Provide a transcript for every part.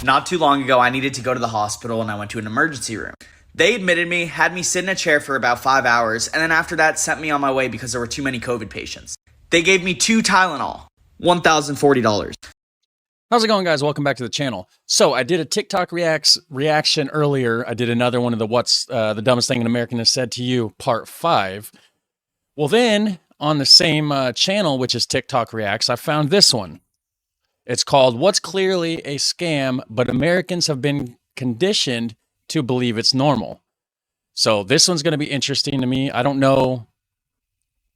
Not too long ago, I needed to go to the hospital and I went to an emergency room. They admitted me, had me sit in a chair for about 5 hours, and then after that sent me on my way because there were too many COVID patients. They gave me 2 Tylenol, $1,040. How's it going, guys? Welcome back to the channel. So I did a TikTok reaction earlier. I did another one of the What's the Dumbest Thing an American Has Said to You, part 5. Well, then on the same channel, which is TikTok Reacts, I found this one. It's called What's Clearly a Scam, but Americans Have Been Conditioned to Believe It's Normal. So this one's going to be interesting to me. I don't know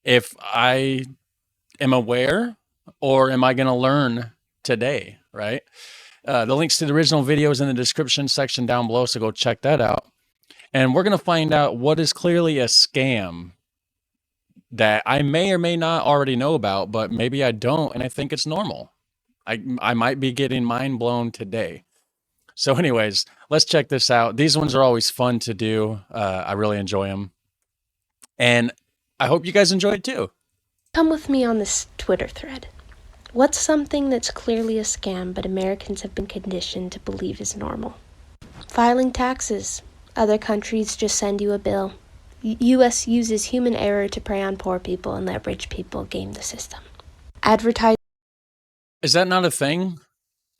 if I am aware or am I going to learn today, right? The links to the original video is in the description section down below, so go check that out. And we're going to find out what is clearly a scam that I may or may not already know about, but maybe I don't, and I think it's normal. I might be getting mind blown today. So anyways, let's check this out. These ones are always fun to do. I really enjoy them. And I hope you guys enjoy it too. Come with me on this Twitter thread. What's something that's clearly a scam but Americans have been conditioned to believe is normal? Filing taxes. Other countries just send you a bill. U.S. uses human error to prey on poor people and let rich people game the system. Advertising. Is that not a thing?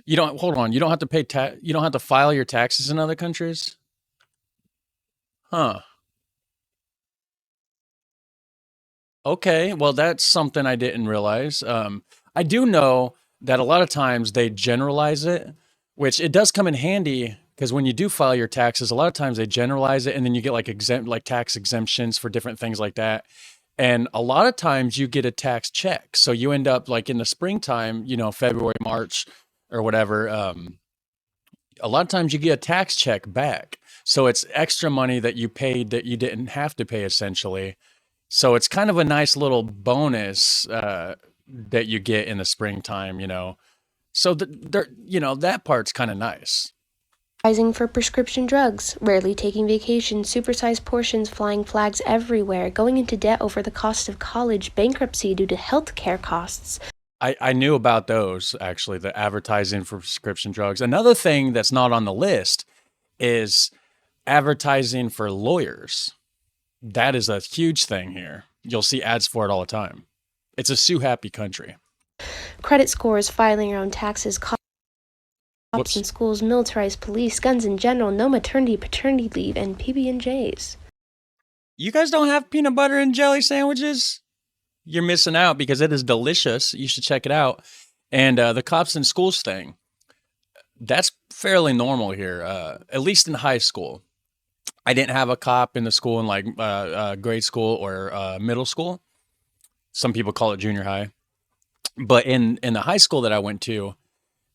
You don't, hold on, you don't have to pay you don't have to file your taxes in other countries? Huh. Okay, well, that's something I didn't realize. I do know that a lot of times they generalize it, which it does come in handy because when you do file your taxes, a lot of times they generalize it and then you get like tax exemptions for different things like that. And a lot of times you get a tax check. So you end up like in the springtime, you know, February, March or whatever. A lot of times you get a tax check back. So it's extra money that you paid that you didn't have to pay essentially. So it's kind of a nice little bonus that you get in the springtime, you know. So you know, that part's kind of nice. For prescription drugs, rarely taking vacations, supersized portions, flying flags everywhere, going into debt over the cost of college, bankruptcy due to healthcare costs. I knew about those, actually, the advertising for prescription drugs. Another thing that's not on the list is advertising for lawyers. That is a huge thing here. You'll see ads for it all the time. It's a sue-happy country. Credit scores, filing your own taxes, cops in schools, militarized police, guns in general, no maternity, paternity leave, and PB&Js. You guys don't have peanut butter and jelly sandwiches? You're missing out because it is delicious. You should check it out. And the cops in schools thing, that's fairly normal here, at least in high school. I didn't have a cop in the school in like grade school or middle school. Some people call it junior high. But in the high school that I went to,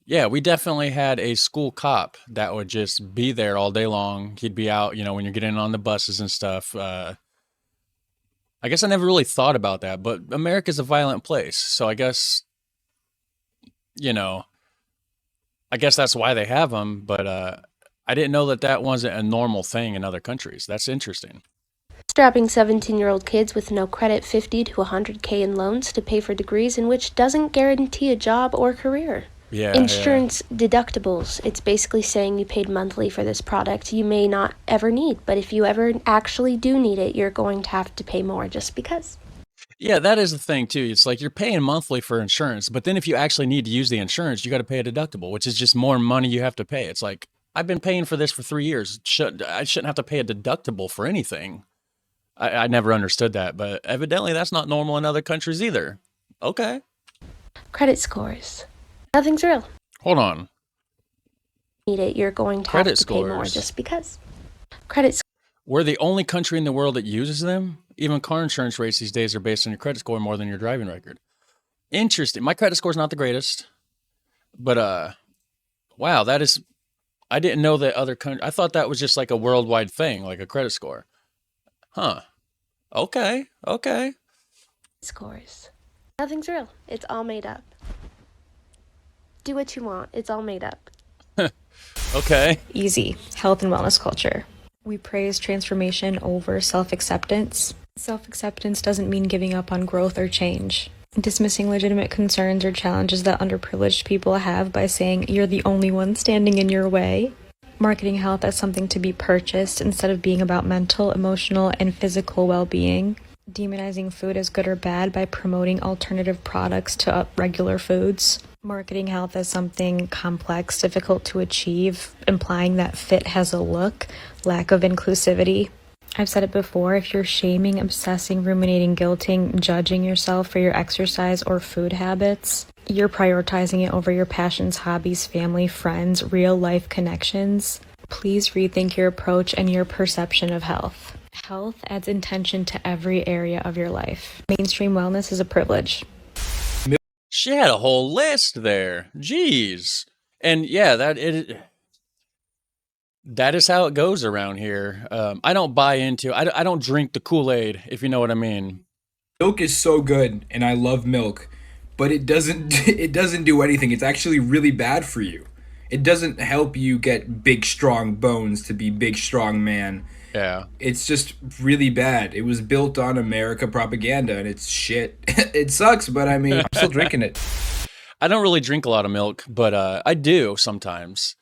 yeah, we definitely had a school cop that would just be there all day long. He'd be out, you know, when you're getting on the buses and stuff. I guess I never really thought about that, but America's a violent place. So I guess, you know, I guess that's why they have them. But I didn't know that that wasn't a normal thing in other countries. That's interesting. Strapping 17-year-old kids with no credit, 50 to 100K in loans to pay for degrees in which doesn't guarantee a job or career. Yeah. Insurance deductibles. It's basically saying you paid monthly for this product you may not ever need, but if you ever actually do need it, you're going to have to pay more just because. Yeah, that is the thing too. It's like you're paying monthly for insurance, but then if you actually need to use the insurance, you got to pay a deductible, which is just more money you have to pay. It's like, I've been paying for this for 3 years. I shouldn't have to pay a deductible for anything. I never understood that, but evidently that's not normal in other countries either. Okay. Credit scores. Nothing's real. Hold on. Need it, you're going to Credit have to pay more scores. just because. Credit scores. We're the only country in the world that uses them. Even car insurance rates these days are based on your credit score more than your driving record. Interesting. My credit score is not the greatest, but wow, that is. I didn't know that other countries. I thought that was just like a worldwide thing, like a credit score. Huh. Okay. Okay. Scores. Nothing's real. It's all made up. Do what you want. It's all made up. Okay. Easy. Health and wellness culture. We praise transformation over self-acceptance. Self-acceptance doesn't mean giving up on growth or change. dismissing legitimate concerns or challenges that underprivileged people have by saying you're the only one standing in your way, marketing health as something to be purchased instead of being about mental, emotional, and physical well-being, demonizing food as good or bad by promoting alternative products to regular foods, marketing health as something complex, difficult to achieve, implying that fit has a look, lack of inclusivity. I've said it before, if you're shaming, obsessing, ruminating, guilting, judging yourself for your exercise or food habits, you're prioritizing it over your passions, hobbies, family, friends, real-life connections. Please rethink your approach and your perception of health. Health adds intention to every area of your life. Mainstream wellness is a privilege. She had a whole list there. Jeez. And yeah, that is how it goes around here. I don't buy into, I don't drink the Kool-Aid, if you know what I mean. Milk is so good, and I love milk, but it doesn't do anything. It's actually really bad for you. It doesn't help you get big, strong bones to be big, strong man. Yeah. It's just really bad. It was built on America propaganda, and it's shit. It sucks, but I mean, I'm still drinking it. I don't really drink a lot of milk, but I do sometimes.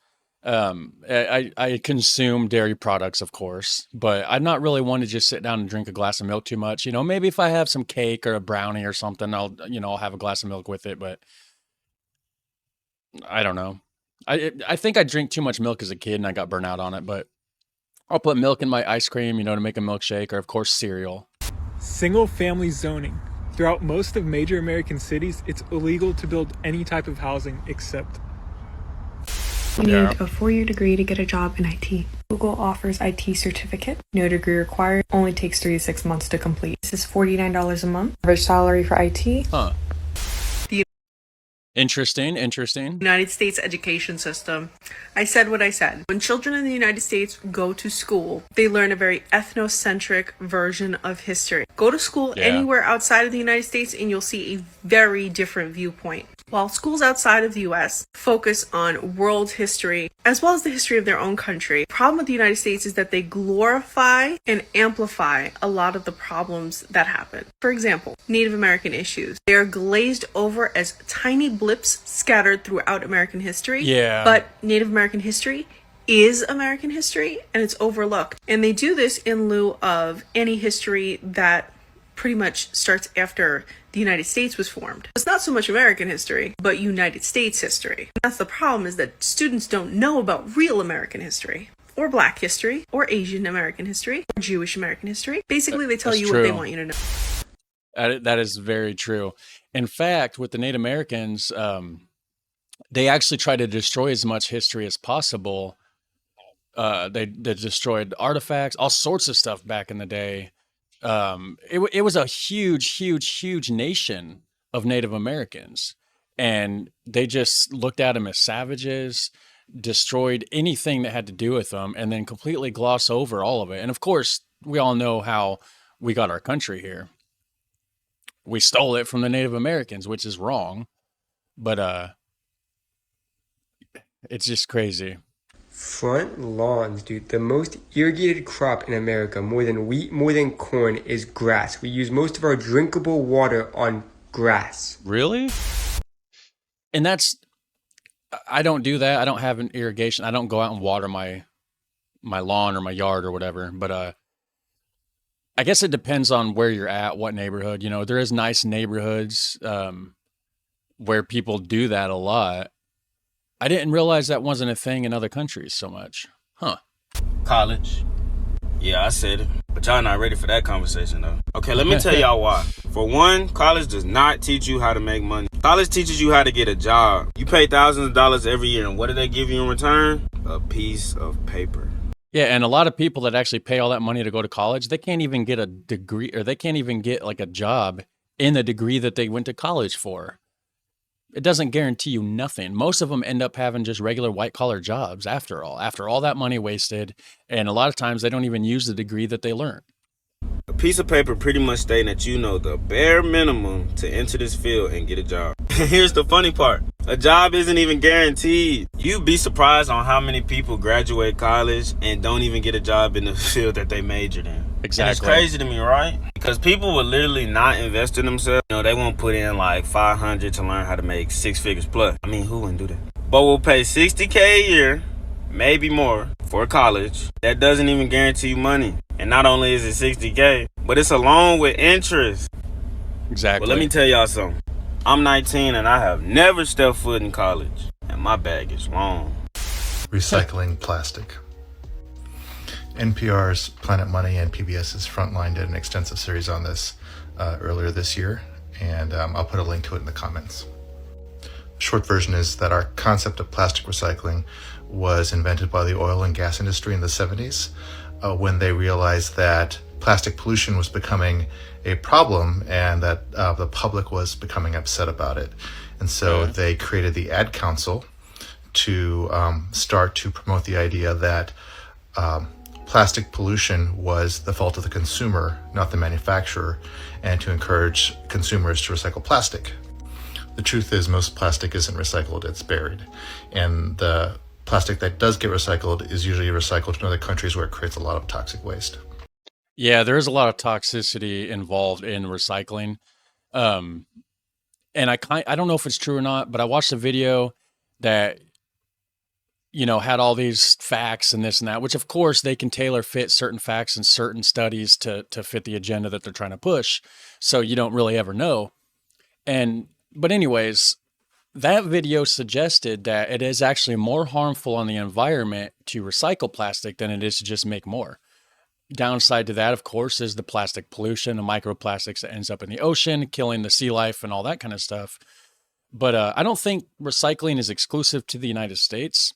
I consume dairy products, of course, but I'm not really one to just sit down and drink a glass of milk too much. You know, maybe if I have some cake or a brownie or something, I'll have a glass of milk with it, but I don't know. I think I drank too much milk as a kid and I got burnt out on it, but I'll put milk in my ice cream, to make a milkshake, or of course cereal. Single-family zoning. Throughout most of major American cities, it's illegal to build any type of housing except. You need a 4-year degree to get a job in IT. Google offers IT certificate. No degree required. Only takes 3 to 6 months to complete. This is $49 a month. Average salary for IT. Huh. Interesting. United States education system. I said what I said. When children in the United States go to school, they learn a very ethnocentric version of history. Go to school anywhere outside of the United States and you'll see a very different viewpoint. While schools outside of the US focus on world history as well as the history of their own country, the problem with the United States is that they glorify and amplify a lot of the problems that happen. For example, Native American issues. They are glazed over as tiny blips scattered throughout American history. Yeah. But Native American history is American history and it's overlooked. And they do this in lieu of any history that pretty much starts after the United States was formed. It's not so much American history, but United States history. And that's the problem, is that students don't know about real American history, or Black history, or Asian American history, or Jewish American history. Basically, they tell you what they want you to know. That is very true. In fact, with the Native Americans, they actually try to destroy as much history as possible. They destroyed artifacts, all sorts of stuff back in the day. It was a huge nation of Native Americans, and they just looked at them as savages, destroyed anything that had to do with them, and then completely gloss over all of it. And of course, we all know how we got our country here. We stole it from the Native Americans, which is wrong, but it's just crazy. Front lawns, dude. The most irrigated crop in America, more than wheat, more than corn, is grass. We use most of our drinkable water on grass. Really? And I don't do that. I don't have an irrigation. I don't go out and water my lawn or my yard or whatever. But I guess it depends on where you're at, what neighborhood. There is nice neighborhoods where people do that a lot. I didn't realize that wasn't a thing in other countries so much. Huh. College. Yeah, I said it. But y'all not ready for that conversation, though. Okay, let me tell y'all why. For one, college does not teach you how to make money. College teaches you how to get a job. You pay thousands of dollars every year, and what do they give you in return? A piece of paper. Yeah, and a lot of people that actually pay all that money to go to college, they can't even get a degree, or they can't even get like a job in the degree that they went to college for. It doesn't guarantee you nothing. Most of them end up having just regular white-collar jobs after all that money wasted. And a lot of times they don't even use the degree that they learned. A piece of paper pretty much stating that you know the bare minimum to enter this field and get a job. Here's the funny part. A job isn't even guaranteed. You'd be surprised on how many people graduate college and don't even get a job in the field that they majored in. And it's crazy to me, right? Because people would literally not invest in themselves. You know, they won't put in like $500 to learn how to make 6 figures plus. I mean, who wouldn't do that? But we'll pay $60K a year, maybe more, for college. That doesn't even guarantee you money. And not only is it $60K, but it's a loan with interest. Exactly. Well, let me tell y'all something. I'm 19 and I have never stepped foot in college. And my bag is long. Recycling plastic. NPR's Planet Money and PBS's Frontline did an extensive series on this earlier this year, and I'll put a link to it in the comments. The short version is that our concept of plastic recycling was invented by the oil and gas industry in the 70s when they realized that plastic pollution was becoming a problem and that the public was becoming upset about it. And so they created the Ad Council to start to promote the idea that plastic pollution was the fault of the consumer, not the manufacturer, and to encourage consumers to recycle plastic. The truth is most plastic isn't recycled, it's buried. And the plastic that does get recycled is usually recycled in other countries where it creates a lot of toxic waste. Yeah, there is a lot of toxicity involved in recycling. And I don't know if it's true or not, but I watched a video that had all these facts and this and that, which of course they can tailor fit certain facts and certain studies to fit the agenda that they're trying to push. So you don't really ever know. But anyways, that video suggested that it is actually more harmful on the environment to recycle plastic than it is to just make more. Downside to that, of course, is the plastic pollution, the microplastics that ends up in the ocean, killing the sea life and all that kind of stuff. But I don't think recycling is exclusive to the United States.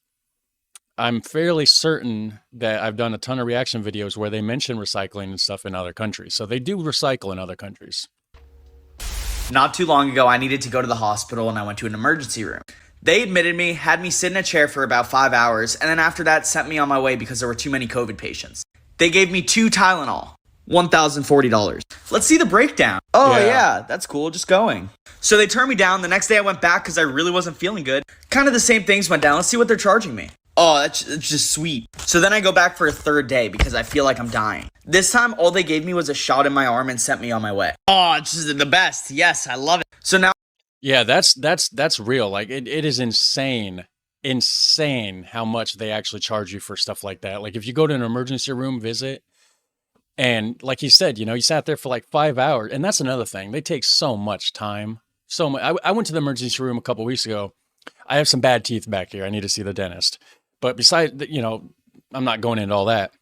I'm fairly certain that I've done a ton of reaction videos where they mention recycling and stuff in other countries. So they do recycle in other countries. Not too long ago, I needed to go to the hospital and I went to an emergency room. They admitted me, had me sit in a chair for about 5 hours, and then after that sent me on my way because there were too many COVID patients. They gave me 2 Tylenol, $1,040. Let's see the breakdown. Oh yeah, that's cool, just going. So they turned me down. The next day I went back because I really wasn't feeling good. Kind of the same things went down. Let's see what they're charging me. Oh, that's just sweet. So then I go back for a third day because I feel like I'm dying. This time, all they gave me was a shot in my arm and sent me on my way. Oh, it's just the best. Yes, I love it. So now... Yeah, that's real. Like, it is insane how much they actually charge you for stuff like that. Like, if you go to an emergency room visit, and like you said, you sat there for like 5 hours, and that's another thing. They take so much time. So much. I went to the emergency room a couple weeks ago. I have some bad teeth back here. I need to see the dentist. But besides, I'm not going into all that.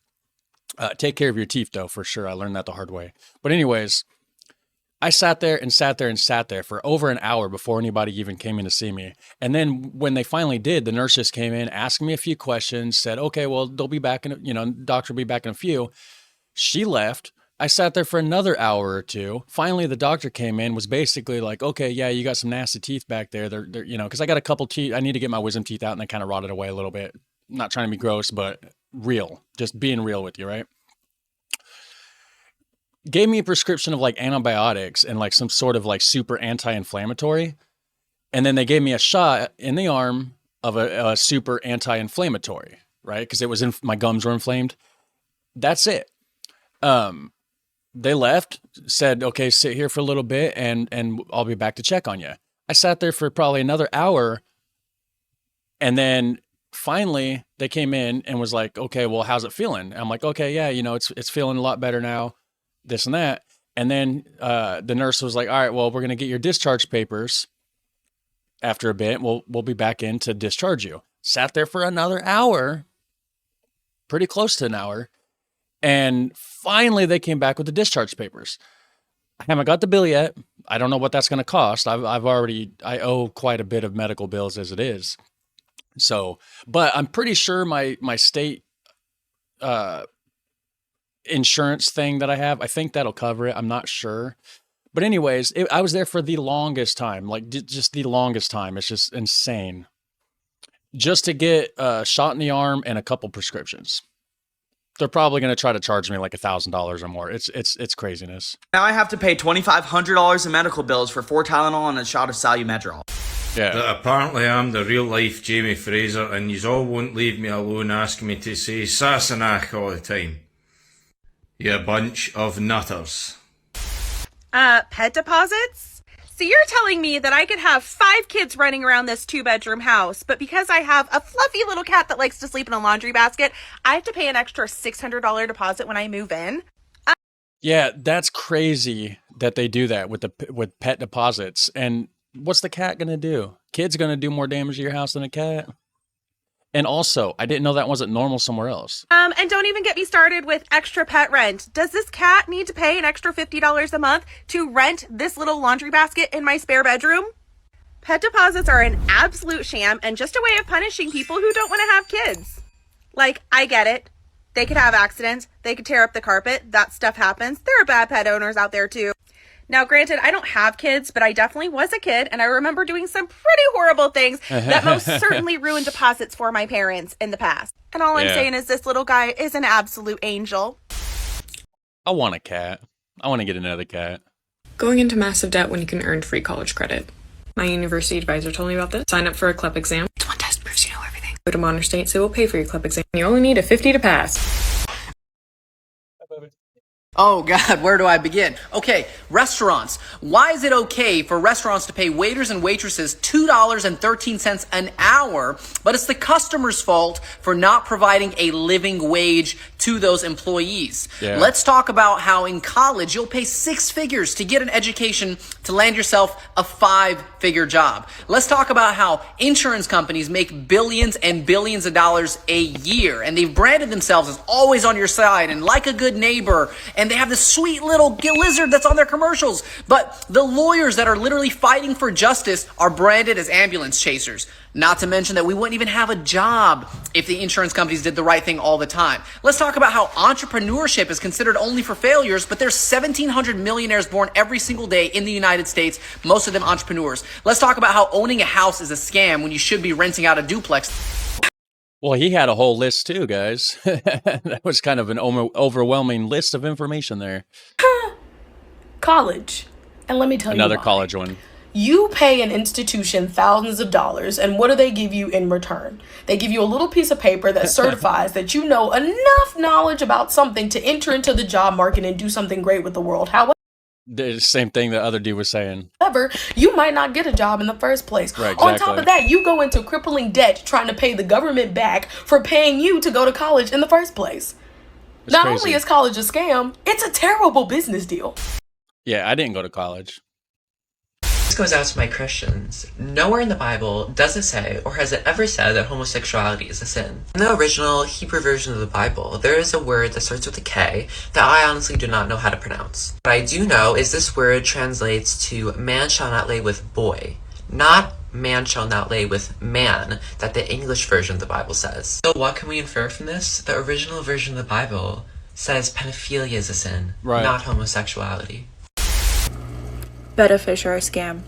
Take care of your teeth, though, for sure. I learned that the hard way. But anyways, I sat there for over an hour before anybody even came in to see me. And then when they finally did, the nurses came in, asked me a few questions, said, okay, well, they'll be back doctor will be back in a few. She left. I sat there for another hour or two. Finally, the doctor came in, was basically like, okay, yeah, you got some nasty teeth back there. They're because I got a couple teeth. I need to get my wisdom teeth out, and they kind of rotted away a little bit. Not trying to be gross, but real. Just being real with you, right? Gave me a prescription of like antibiotics and like some sort of like super anti-inflammatory. And then they gave me a shot in the arm of a super anti-inflammatory, right? Because it was my gums were inflamed. That's it. They left, said, okay, sit here for a little bit and I'll be back to check on you. I sat there for probably another hour. And then finally they came in and was like, okay, well, how's it feeling? And I'm like, okay, yeah, it's feeling a lot better now, this and that. And then, the nurse was like, all right, well, we're going to get your discharge papers after a bit. We'll be back in to discharge you. Sat there for another hour, pretty close to an hour. And finally they came back with the discharge papers. I haven't got the bill yet. I don't know what that's going to cost. I owe quite a bit of medical bills as it is. So, but I'm pretty sure my state, insurance thing that I have, I think that'll cover it. I'm not sure. But anyways, I was there for the longest time, like just the longest time. It's just insane. Just to get a shot in the arm and a couple prescriptions. They're probably going to try to charge me like $1,000 or more. It's craziness. Now I have to pay $2,500 in medical bills for 4 Tylenol and a shot of Salumedrol. Yeah. But apparently I'm the real life Jamie Fraser, and yous all won't leave me alone asking me to say Sassenach all the time. You bunch of nutters. Pet deposits? So you're telling me that I could have 5 kids running around this 2-bedroom house, but because I have a fluffy little cat that likes to sleep in a laundry basket, I have to pay an extra $600 deposit when I move in? Yeah, that's crazy that they do that with pet deposits. And what's the cat gonna do? Kid's gonna do more damage to your house than a cat. And also, I didn't know that wasn't normal somewhere else. And don't even get me started with extra pet rent. Does this cat need to pay an extra $50 a month to rent this little laundry basket in my spare bedroom? Pet deposits are an absolute sham and just a way of punishing people who don't want to have kids. Like, I get it. They could have accidents. They could tear up the carpet. That stuff happens. There are bad pet owners out there too. Now, granted, I don't have kids, but I definitely was a kid, and I remember doing some pretty horrible things that most certainly ruined deposits for my parents in the past. And all I'm saying is this little guy is an absolute angel. I want a cat. I want to get another cat. Going into massive debt when you can earn free college credit. My university advisor told me about this. Sign up for a CLEP exam. It's one test, proves you know everything. Go to Modern State, so we'll pay for your CLEP exam. You only need a 50 to pass. Oh God, where do I begin? Okay, restaurants. Why is it okay for restaurants to pay waiters and waitresses $2.13 an hour, but it's the customer's fault for not providing a living wage to those employees? Yeah. Let's talk about how in college you'll pay 6 figures to get an education to land yourself a 5-figure job. Let's talk about how insurance companies make billions and billions of dollars a year, and they've branded themselves as always on your side and like a good neighbor, and they have this sweet little lizard that's on their commercials. But the lawyers that are literally fighting for justice are branded as ambulance chasers. Not to mention that we wouldn't even have a job if the insurance companies did the right thing all the time. Let's talk about how entrepreneurship is considered only for failures, but there's 1,700 millionaires born every single day in the United States, most of them entrepreneurs. Let's talk about how owning a house is a scam when you should be renting out a duplex. Well, he had a whole list too, guys. That was kind of an overwhelming list of information there. College. And let me tell you another college one. You pay an institution thousands of dollars, and what do they give you in return? They give you a little piece of paper that certifies that you know enough knowledge about something to enter into the job market and do something great with the world. However, the same thing the other dude was saying. You might not get a job in the first place. Right, exactly. On top of that, you go into crippling debt trying to pay the government back for paying you to go to college in the first place. It's not crazy. only is college a scam, it's a terrible business deal. Yeah, I didn't go to college. This goes out to my Christians. Nowhere in the Bible does it say, or has it ever said, that homosexuality is a sin. In the original Hebrew version of the Bible, there is a word that starts with a K that I honestly do not know how to pronounce. What I do know is this word translates to man shall not lay with boy, not man shall not lay with man, that the English version of the Bible says. So what can we infer from this? The original version of the Bible says pedophilia is a sin, not homosexuality. Betta fish are a scam.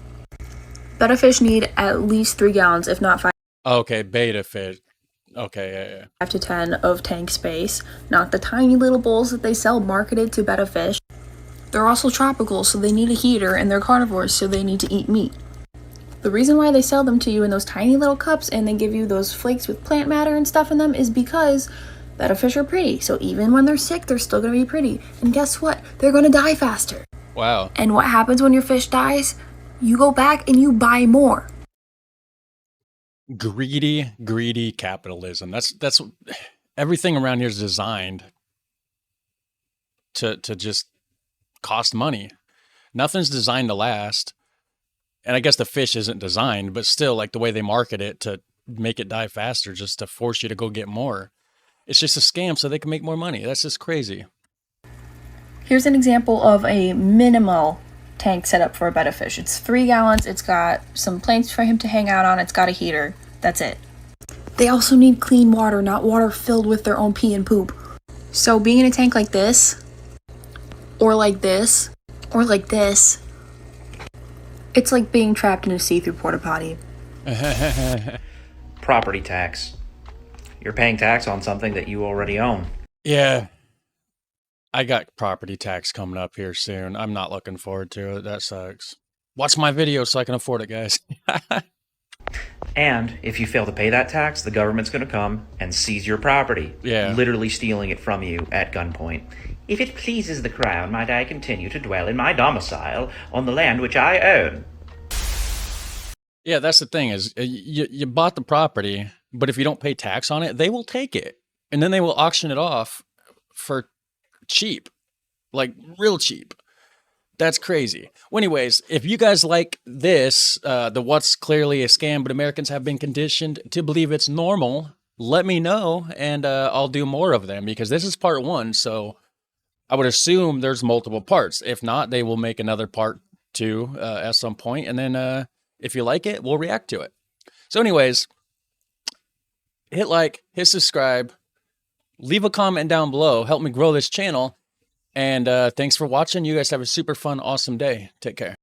Betta fish need at least 3 gallons, if not 5. Okay, beta fish. Okay, yeah. 5 to 10 of tank space, not the tiny little bowls that they sell marketed to betta fish. They're also tropical, so they need a heater, and they're carnivores, so they need to eat meat. The reason why they sell them to you in those tiny little cups and they give you those flakes with plant matter and stuff in them is because betta fish are pretty. So even when they're sick, they're still going to be pretty. And guess what? They're going to die faster. Wow. And what happens when your fish dies? You go back and you buy more. Greedy capitalism. That's everything around here is designed to just cost money. Nothing's designed to last. And I guess the fish isn't designed, but still, like the way they market it to make it die faster, just to force you to go get more. It's just a scam so they can make more money. That's just crazy. Here's an example of a minimal tank setup for a betta fish. It's 3 gallons. It's got some planks for him to hang out on. It's got a heater. That's it. They also need clean water, not water filled with their own pee and poop. So being in a tank like this, or like this, or like this, it's like being trapped in a see-through porta potty. Property tax. You're paying tax on something that you already own. Yeah. I got property tax coming up here soon. I'm not looking forward to it. That sucks. Watch my video so I can afford it, guys. And if you fail to pay that tax, the government's going to come and seize your property. Yeah. Literally stealing it from you at gunpoint. If it pleases the crown, might I continue to dwell in my domicile on the land which I own? Yeah, that's the thing is you bought the property, but if you don't pay tax on it, they will take it. And then they will auction it off for cheap, like real cheap. That's crazy. Well, anyways, if you guys like this, the what's clearly a scam, but Americans have been conditioned to believe it's normal, let me know and I'll do more of them because this is part 1. So I would assume there's multiple parts. If not, they will make another part 2 at some point. And then if you like it, we'll react to it. So anyways, hit like, hit subscribe, leave a comment down below, help me grow this channel. And thanks for watching. You guys have a super fun, awesome day. Take care.